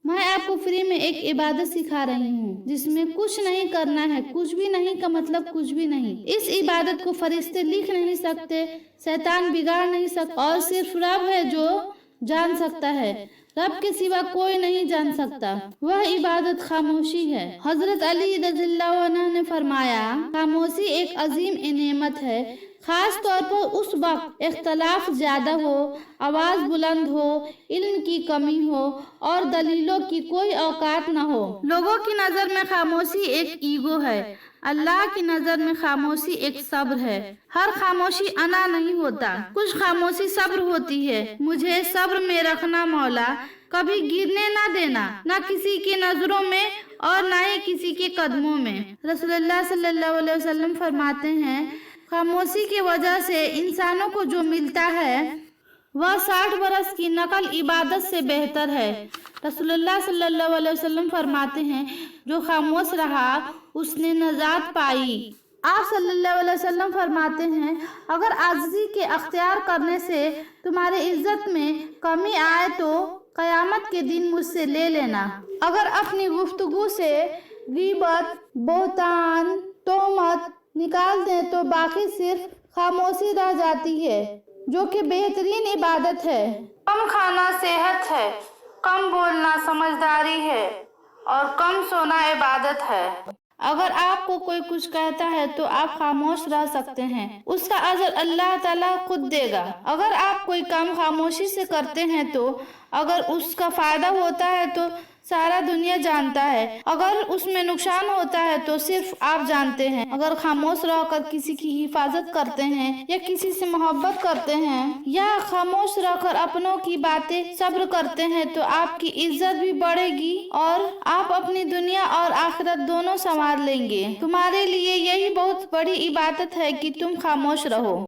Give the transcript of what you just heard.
मैं आपको फ्री में एक इबादत सिखा रही हूँ जिसमें कुछ नहीं करना है। कुछ भी नहीं का मतलब कुछ भी नहीं। इस इबादत को फरिश्ते लिख नहीं सकते, शैतान बिगाड़ नहीं सकता, और सिर्फ रब है जो जान सकता है। रब के सिवा कोई नहीं जान सकता। वह इबादत खामोशी है। हजरत अली रज़ियल्लाहु अन्हु ने फरमाया, खामोशी एक अजीम नेमत है, खास तौर पर उस वक्त इख्तलाफ ज्यादा हो, आवाज बुलंद हो, इल्म की कमी हो और दलीलों की कोई औकात न हो। लोगों की नजर में खामोशी एक ईगो है, अल्लाह की नजर में खामोशी एक सब्र है। हर खामोशी अना नहीं होता, कुछ खामोशी सब्र होती है। मुझे सब्र में रखना मौला, कभी गिरने ना देना, ना किसी की नजरों में और ना ही किसी के कदमों में। रसूलुल्लाह सल्लल्लाहु अलैहि वसल्लम फरमाते हैं, खामोशी की वजह से इंसानों को जो मिलता है वह 60 बरस की नकल इबादत से बेहतर है। रसूलुल्लाह सल्लल्लाहु अलैहि वसल्लम फरमाते हैं, जो खामोश रहा उसने नजात पाई। आप सल्लल्लाहु अलैहि वसल्लम फरमाते हैं, अगर आजिज़ी के अख्तियार करने से तुम्हारी इज्जत में कमी आए तो कयामत के दिन मुझसे ले लेना। अगर अपनी गुफ्तगू से गीबत, बोहतान, तोहमत निकाल दें तो बाकी सिर्फ खामोशी रह जाती है, जो कि बेहतरीन इबादत है। कम खाना सेहत है, कम बोलना समझदारी है और कम सोना इबादत है। अगर आपको कोई कुछ कहता है तो आप खामोश रह सकते हैं, उसका अजर अल्लाह ताला खुद देगा। अगर आप कोई काम खामोशी से करते हैं तो अगर उसका फायदा होता है तो सारा दुनिया जानता है, अगर उसमें नुकसान होता है तो सिर्फ आप जानते हैं। अगर खामोश रहकर किसी की हिफाजत करते हैं या किसी से मोहब्बत करते हैं या खामोश रहकर अपनों की बातें सब्र करते हैं तो आपकी इज्जत भी बढ़ेगी और आप अपनी दुनिया और आखिरत दोनों संवार लेंगे। तुम्हारे लिए यही बहुत बड़ी इबादत है कि तुम खामोश रहो।